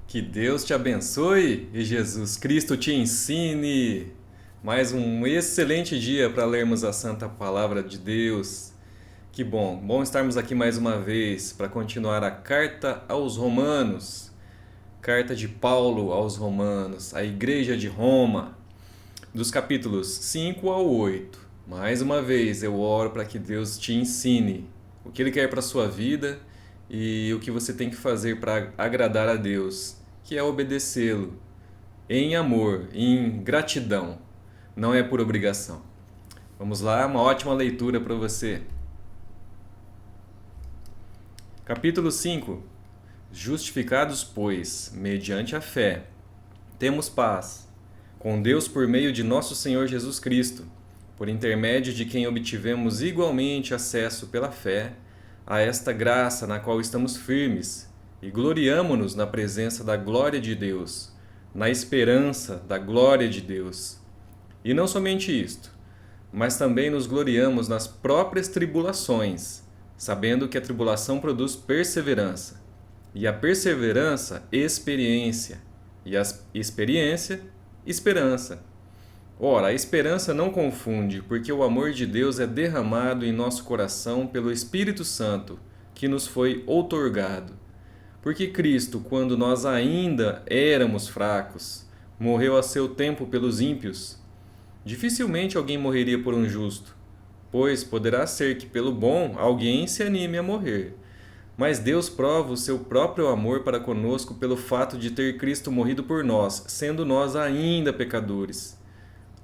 Que Deus te abençoe e Jesus Cristo te ensine. Mais um excelente dia para lermos a Santa Palavra de Deus. Que bom estarmos aqui mais uma vez para continuar a carta aos Romanos. Carta de Paulo aos Romanos, a Igreja de Roma, dos capítulos 5 ao 8. Mais uma vez eu oro para que Deus te ensine o que Ele quer para a sua vida e o que você tem que fazer para agradar a Deus, que é obedecê-lo em amor, em gratidão, não é por obrigação. Vamos lá, uma ótima leitura para você. Capítulo 5. Justificados, pois, mediante a fé, temos paz com Deus por meio de nosso Senhor Jesus Cristo, por intermédio de quem obtivemos igualmente acesso pela fé a esta graça na qual estamos firmes e gloriamo-nos na presença da glória de Deus, na esperança da glória de Deus. E não somente isto, mas também nos gloriamos nas próprias tribulações, sabendo que a tribulação produz perseverança, e a perseverança, experiência, e a experiência, esperança. Ora, a esperança não confunde, porque o amor de Deus é derramado em nosso coração pelo Espírito Santo, que nos foi outorgado. Porque Cristo, quando nós ainda éramos fracos, morreu a seu tempo pelos ímpios. Dificilmente alguém morreria por um justo, pois poderá ser que pelo bom alguém se anime a morrer. Mas Deus prova o seu próprio amor para conosco pelo fato de ter Cristo morrido por nós, sendo nós ainda pecadores.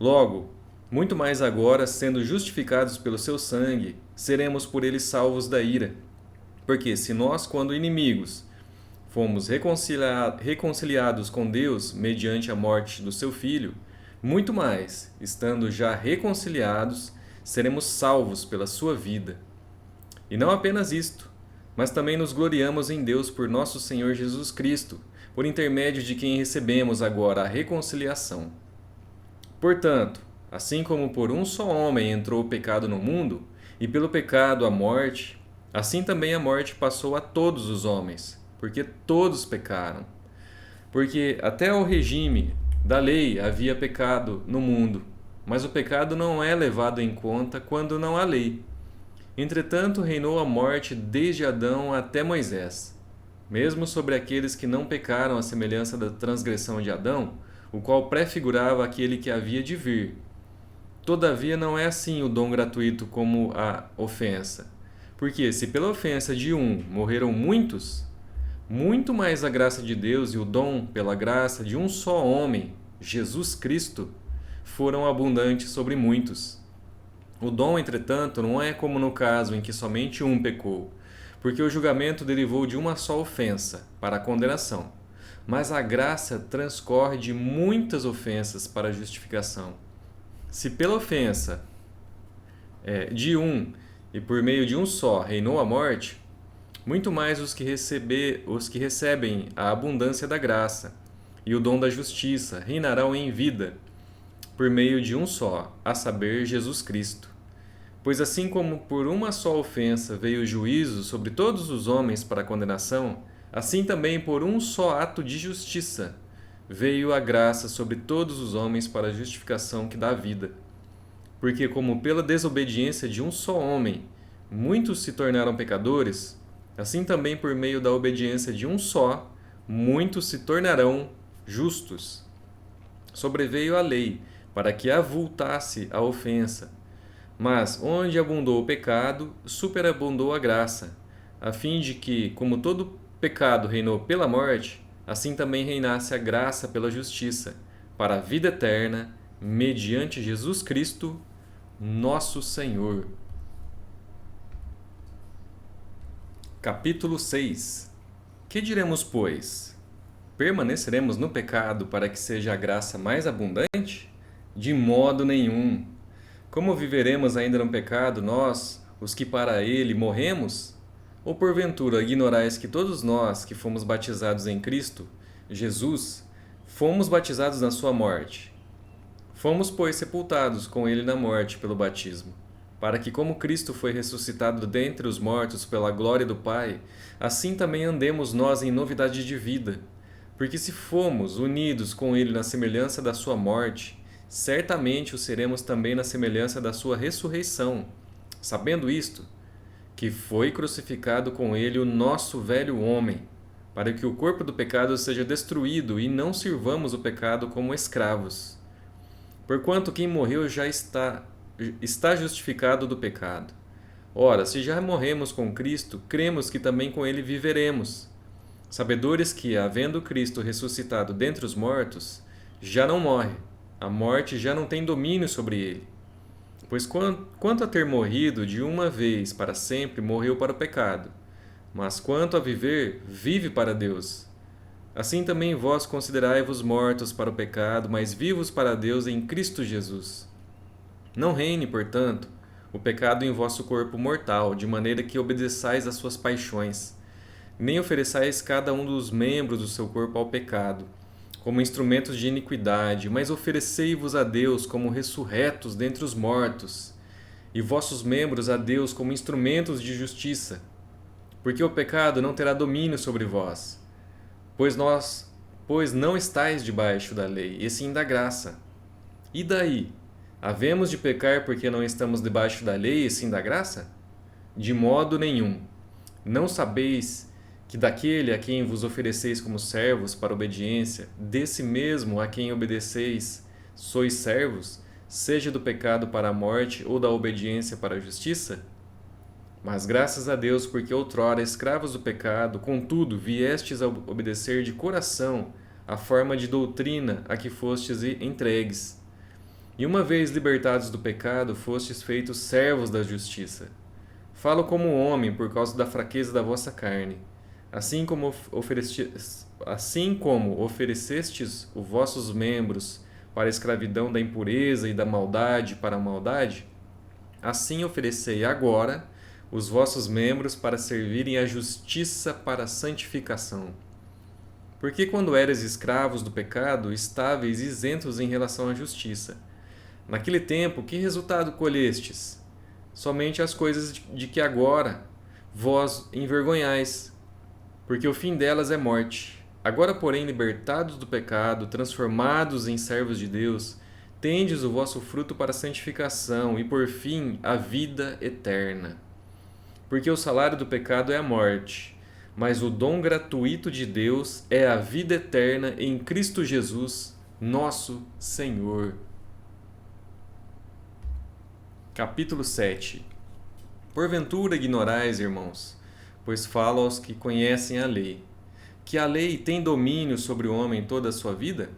Logo, muito mais agora, sendo justificados pelo seu sangue, seremos por ele salvos da ira. Porque se nós, quando inimigos, fomos reconciliados com Deus mediante a morte do seu Filho, muito mais, estando já reconciliados, seremos salvos pela sua vida. E não apenas isto, mas também nos gloriamos em Deus por nosso Senhor Jesus Cristo, por intermédio de quem recebemos agora a reconciliação. Portanto, assim como por um só homem entrou o pecado no mundo, e pelo pecado a morte, assim também a morte passou a todos os homens, porque todos pecaram. Porque até ao regime da lei havia pecado no mundo, mas o pecado não é levado em conta quando não há lei. Entretanto, reinou a morte desde Adão até Moisés, mesmo sobre aqueles que não pecaram à semelhança da transgressão de Adão, o qual prefigurava aquele que havia de vir. Todavia não é assim o dom gratuito como a ofensa. Porque se pela ofensa de um morreram muitos, muito mais a graça de Deus e o dom pela graça de um só homem, Jesus Cristo, foram abundantes sobre muitos. O dom, entretanto, não é como no caso em que somente um pecou, porque o julgamento derivou de uma só ofensa, para a condenação. Mas a graça transcorre de muitas ofensas para a justificação. Se pela ofensa de um e por meio de um só reinou a morte, muito mais os que recebem a abundância da graça e o dom da justiça reinarão em vida, por meio de um só, a saber, Jesus Cristo. Pois assim como por uma só ofensa veio o juízo sobre todos os homens para a condenação, assim também por um só ato de justiça veio a graça sobre todos os homens para a justificação que dá vida. Porque como pela desobediência de um só homem muitos se tornaram pecadores, assim também por meio da obediência de um só, muitos se tornarão justos. Sobreveio a lei, para que avultasse a ofensa. Mas onde abundou o pecado, superabundou a graça, a fim de que, como todo pecado reinou pela morte, assim também reinasse a graça pela justiça, para a vida eterna, mediante Jesus Cristo, nosso Senhor. Capítulo 6. Que diremos, pois? Permaneceremos no pecado para que seja a graça mais abundante? De modo nenhum. Como viveremos ainda no pecado, nós, os que para ele morremos? Ou porventura ignorais que todos nós que fomos batizados em Cristo, Jesus, fomos batizados na sua morte? Fomos, pois, sepultados com ele na morte pelo batismo, para que, como Cristo foi ressuscitado dentre os mortos pela glória do Pai, assim também andemos nós em novidade de vida. Porque se fomos unidos com ele na semelhança da sua morte, certamente o seremos também na semelhança da sua ressurreição. Sabendo isto, que foi crucificado com ele o nosso velho homem, para que o corpo do pecado seja destruído e não sirvamos o pecado como escravos. Porquanto quem morreu já está justificado do pecado. Ora, se já morremos com Cristo, cremos que também com ele viveremos, sabedores que, havendo Cristo ressuscitado dentre os mortos, já não morre, a morte já não tem domínio sobre ele. Pois quanto a ter morrido de uma vez para sempre, morreu para o pecado, mas quanto a viver, vive para Deus. Assim também vós considerai-vos mortos para o pecado, mas vivos para Deus em Cristo Jesus. Não reine, portanto, o pecado em vosso corpo mortal, de maneira que obedeçais às suas paixões. Nem ofereçais cada um dos membros do seu corpo ao pecado, como instrumentos de iniquidade, mas oferecei-vos a Deus como ressurretos dentre os mortos, e vossos membros a Deus como instrumentos de justiça. Porque o pecado não terá domínio sobre vós, pois não estáis debaixo da lei, e sim da graça. E daí? Havemos de pecar porque não estamos debaixo da lei, e sim da graça? De modo nenhum. Não sabeis que daquele a quem vos ofereceis como servos para obediência, desse mesmo a quem obedeceis, sois servos, seja do pecado para a morte ou da obediência para a justiça? Mas graças a Deus, porque outrora escravos do pecado, contudo viestes a obedecer de coração a forma de doutrina a que fostes entregues. E uma vez libertados do pecado, fostes feitos servos da justiça. Falo como homem por causa da fraqueza da vossa carne. Assim como oferecestes os vossos membros para a escravidão da impureza e da maldade para a maldade, assim oferecei agora os vossos membros para servirem à justiça para a santificação. Porque quando eras escravos do pecado, estáveis isentos em relação à justiça. Naquele tempo, que resultado colhestes? Somente as coisas de que agora vós envergonhais, porque o fim delas é morte. Agora, porém, libertados do pecado, transformados em servos de Deus, tendes o vosso fruto para a santificação e, por fim, a vida eterna. Porque o salário do pecado é a morte, mas o dom gratuito de Deus é a vida eterna em Cristo Jesus, nosso Senhor. Capítulo 7. Porventura ignorais, irmãos, pois falo aos que conhecem a lei, que a lei tem domínio sobre o homem toda a sua vida?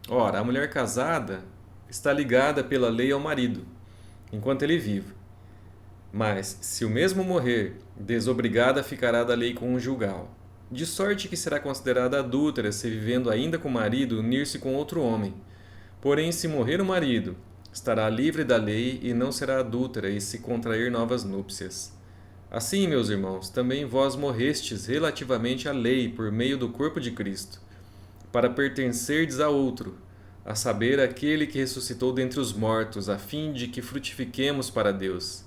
Ora, a mulher casada está ligada pela lei ao marido, enquanto ele vive. Mas, se o mesmo morrer, desobrigada ficará da lei conjugal, de sorte que será considerada adúltera se vivendo ainda com o marido unir-se com outro homem. Porém, se morrer o marido, estará livre da lei e não será adúltera e se contrair novas núpcias. Assim, meus irmãos, também vós morrestes relativamente à lei por meio do corpo de Cristo, para pertencerdes a outro, a saber, aquele que ressuscitou dentre os mortos, a fim de que frutifiquemos para Deus.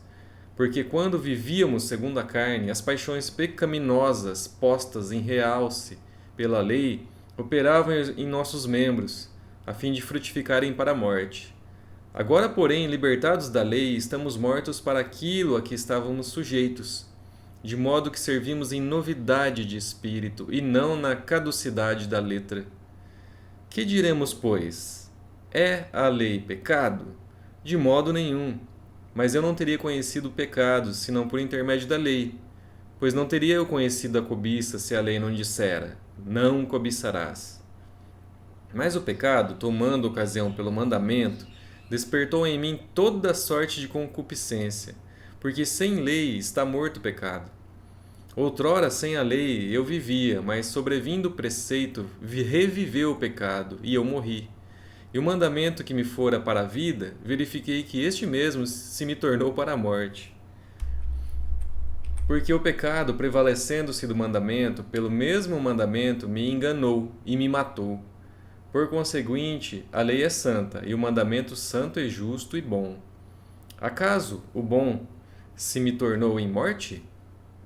Porque quando vivíamos segundo a carne, as paixões pecaminosas postas em realce pela lei operavam em nossos membros, a fim de frutificarem para a morte. Agora, porém, libertados da lei, estamos mortos para aquilo a que estávamos sujeitos, de modo que servimos em novidade de espírito e não na caducidade da letra. Que diremos, pois? É a lei pecado? De modo nenhum. Mas eu não teria conhecido o pecado, senão por intermédio da lei. Pois não teria eu conhecido a cobiça, se a lei não dissera, não cobiçarás. Mas o pecado, tomando ocasião pelo mandamento, despertou em mim toda sorte de concupiscência, porque sem lei está morto o pecado. Outrora, sem a lei, eu vivia, mas sobrevindo o preceito, reviveu o pecado, e eu morri. E o mandamento que me fora para a vida, verifiquei que este mesmo se me tornou para a morte. Porque o pecado, prevalecendo-se do mandamento, pelo mesmo mandamento me enganou e me matou. Por conseguinte, a lei é santa, e o mandamento santo e justo e bom. Acaso o bom se me tornou em morte?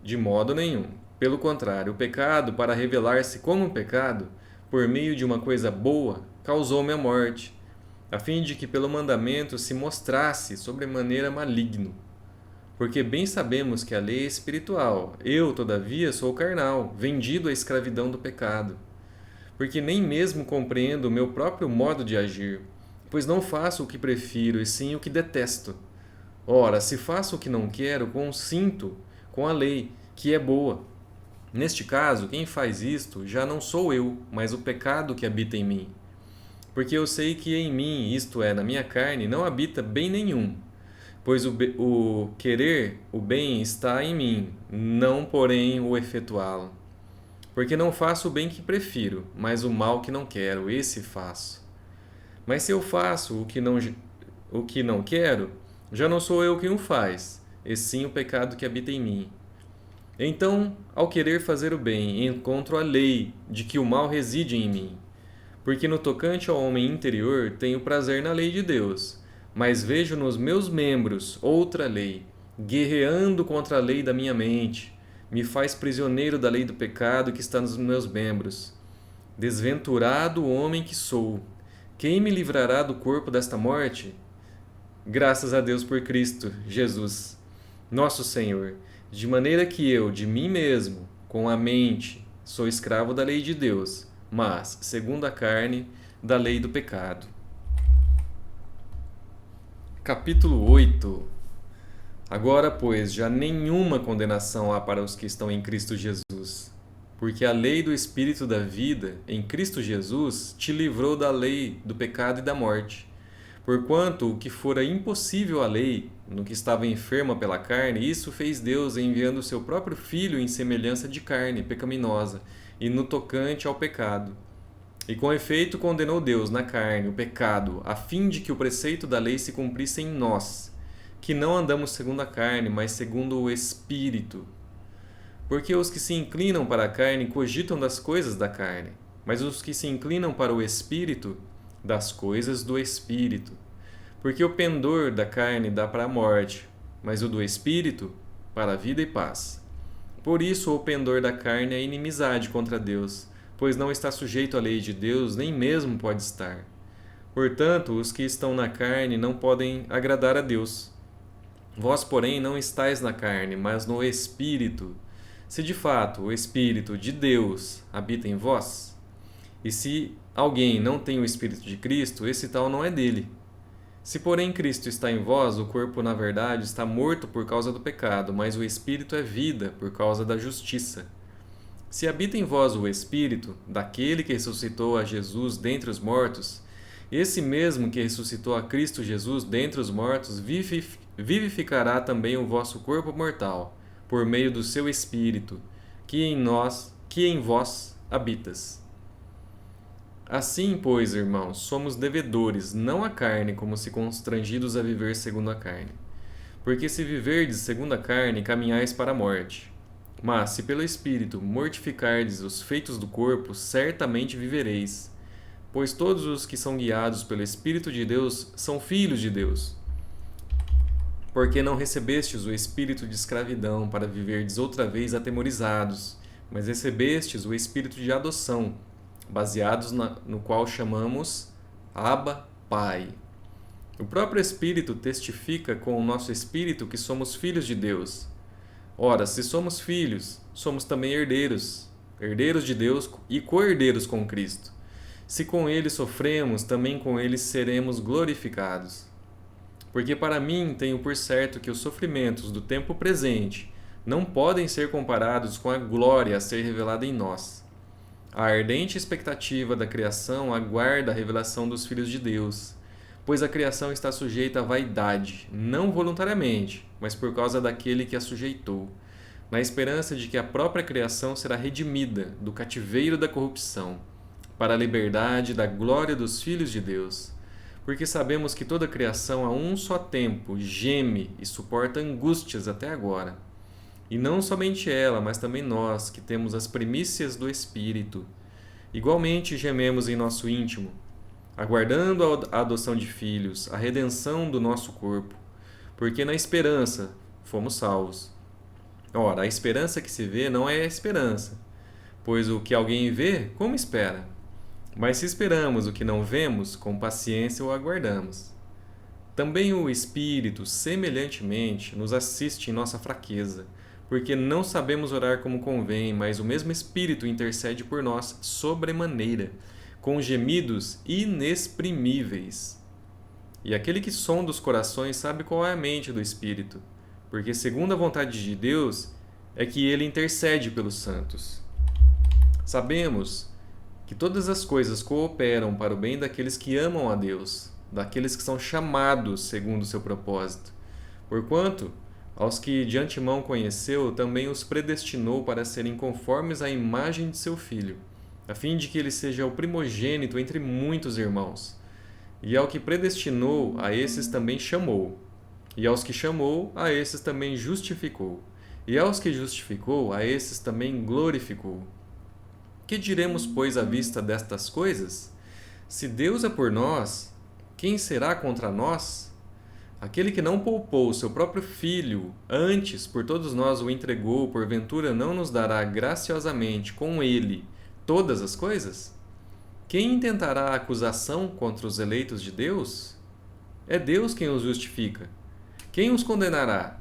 De modo nenhum. Pelo contrário, o pecado, para revelar-se como um pecado, por meio de uma coisa boa, causou-me a morte, a fim de que pelo mandamento se mostrasse sobremaneira maligno. Porque bem sabemos que a lei é espiritual, eu, todavia, sou carnal, vendido à escravidão do pecado. Porque nem mesmo compreendo o meu próprio modo de agir, pois não faço o que prefiro, e sim o que detesto. Ora, se faço o que não quero, consinto com a lei, que é boa. Neste caso, quem faz isto já não sou eu, mas o pecado que habita em mim. Porque eu sei que em mim, isto é, na minha carne, não habita bem nenhum. Pois o querer o bem está em mim, não porém o efetuá-lo. Porque não faço o bem que prefiro, mas o mal que não quero, esse faço. Mas se eu faço o que não quero, já não sou eu quem o faz, e sim o pecado que habita em mim. Então, ao querer fazer o bem, encontro a lei de que o mal reside em mim. Porque no tocante ao homem interior, tenho prazer na lei de Deus, mas vejo nos meus membros outra lei, guerreando contra a lei da minha mente, me faz prisioneiro da lei do pecado que está nos meus membros. Desventurado homem que sou, quem me livrará do corpo desta morte? Graças a Deus por Cristo, Jesus, nosso Senhor, de maneira que eu, de mim mesmo, com a mente, sou escravo da lei de Deus, mas, segundo a carne, da lei do pecado. Capítulo 8. Agora, pois, já nenhuma condenação há para os que estão em Cristo Jesus, porque a lei do Espírito da vida, em Cristo Jesus, te livrou da lei do pecado e da morte. Porquanto o que fora impossível à lei, no que estava enferma pela carne, isso fez Deus enviando o seu próprio Filho em semelhança de carne pecaminosa, e no tocante ao pecado. E com efeito condenou Deus na carne o pecado, a fim de que o preceito da lei se cumprisse em nós, que não andamos segundo a carne, mas segundo o Espírito. Porque os que se inclinam para a carne cogitam das coisas da carne, mas os que se inclinam para o Espírito, das coisas do Espírito. Porque o pendor da carne dá para a morte, mas o do Espírito para a vida e paz. Por isso o pendor da carne é inimizade contra Deus, pois não está sujeito à lei de Deus, nem mesmo pode estar. Portanto, os que estão na carne não podem agradar a Deus. Vós, porém, não estáis na carne, mas no Espírito, se de fato o Espírito de Deus habita em vós. E se alguém não tem o Espírito de Cristo, esse tal não é dele. Se, porém, Cristo está em vós, o corpo, na verdade, está morto por causa do pecado, mas o Espírito é vida por causa da justiça. Se habita em vós o Espírito, daquele que ressuscitou a Jesus dentre os mortos, esse mesmo que ressuscitou a Cristo Jesus dentre os mortos, vivificará também o vosso corpo mortal, por meio do seu Espírito, que em vós habitas. Assim, pois, irmãos, somos devedores, não à carne, como se constrangidos a viver segundo a carne. Porque se viverdes segundo a carne, caminhais para a morte. Mas, se pelo Espírito mortificardes os feitos do corpo, certamente vivereis. Pois todos os que são guiados pelo Espírito de Deus são filhos de Deus. Porque não recebestes o espírito de escravidão para viverdes outra vez atemorizados, mas recebestes o espírito de adoção, baseados no qual chamamos Abba, Pai. O próprio Espírito testifica com o nosso espírito que somos filhos de Deus. Ora, se somos filhos, somos também herdeiros, herdeiros de Deus e co-herdeiros com Cristo. Se com ele sofremos, também com ele seremos glorificados. Porque para mim tenho por certo que os sofrimentos do tempo presente não podem ser comparados com a glória a ser revelada em nós. A ardente expectativa da criação aguarda a revelação dos filhos de Deus, pois a criação está sujeita à vaidade, não voluntariamente, mas por causa daquele que a sujeitou, na esperança de que a própria criação será redimida do cativeiro da corrupção, para a liberdade da glória dos filhos de Deus. Porque sabemos que toda a criação a um só tempo geme e suporta angústias até agora. E não somente ela, mas também nós, que temos as primícias do Espírito. Igualmente gememos em nosso íntimo, aguardando a adoção de filhos, a redenção do nosso corpo, porque na esperança fomos salvos. Ora, a esperança que se vê não é a esperança, pois o que alguém vê, como espera? Mas se esperamos o que não vemos, com paciência o aguardamos. Também o Espírito, semelhantemente, nos assiste em nossa fraqueza, porque não sabemos orar como convém, mas o mesmo Espírito intercede por nós sobremaneira, com gemidos inexprimíveis. E aquele que sonda os corações sabe qual é a mente do Espírito, porque segundo a vontade de Deus é que ele intercede pelos santos. Sabemos que todas as coisas cooperam para o bem daqueles que amam a Deus, daqueles que são chamados segundo o seu propósito. Porquanto, aos que de antemão conheceu, também os predestinou para serem conformes à imagem de seu Filho, a fim de que ele seja o primogênito entre muitos irmãos. E ao que predestinou, a esses também chamou. E aos que chamou, a esses também justificou. E aos que justificou, a esses também glorificou. Que diremos, pois, à vista destas coisas? Se Deus é por nós, quem será contra nós? Aquele que não poupou seu próprio Filho, antes por todos nós o entregou, porventura não nos dará graciosamente com ele todas as coisas? Quem intentará acusação contra os eleitos de Deus? É Deus quem os justifica. Quem os condenará?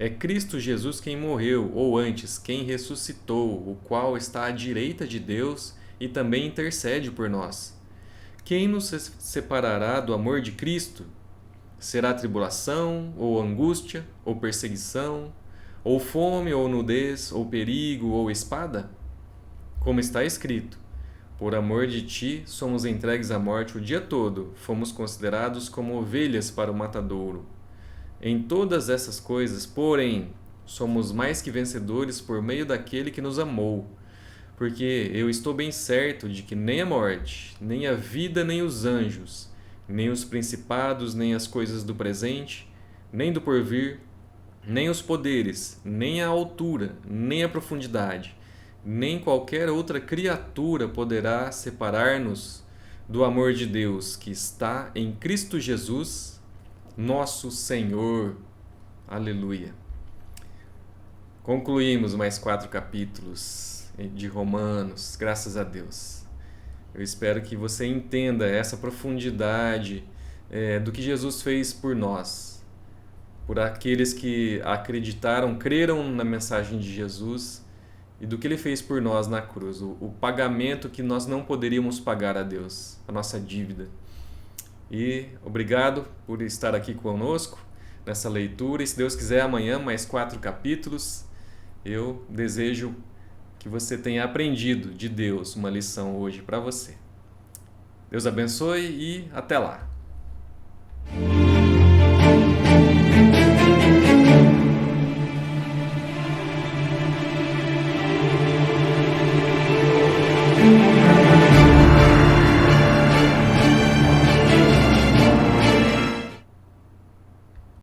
É Cristo Jesus quem morreu, ou antes, quem ressuscitou, o qual está à direita de Deus e também intercede por nós. Quem nos separará do amor de Cristo? Será tribulação, ou angústia, ou perseguição, ou fome, ou nudez, ou perigo, ou espada? Como está escrito: por amor de ti somos entregues à morte o dia todo, fomos considerados como ovelhas para o matadouro. Em todas essas coisas, porém, somos mais que vencedores por meio daquele que nos amou. Porque eu estou bem certo de que nem a morte, nem a vida, nem os anjos, nem os principados, nem as coisas do presente, nem do porvir, nem os poderes, nem a altura, nem a profundidade, nem qualquer outra criatura poderá separar-nos do amor de Deus que está em Cristo Jesus, nosso Senhor. Aleluia. Concluímos mais 4 capítulos de Romanos, graças a Deus. Eu espero que você entenda essa profundidade do que Jesus fez por nós, por aqueles que acreditaram, creram na mensagem de Jesus e do que Ele fez por nós na cruz, o pagamento que nós não poderíamos pagar a Deus, a nossa dívida. E obrigado por estar aqui conosco nessa leitura. E se Deus quiser, amanhã mais 4 capítulos. Eu desejo que você tenha aprendido de Deus uma lição hoje para você. Deus abençoe e até lá!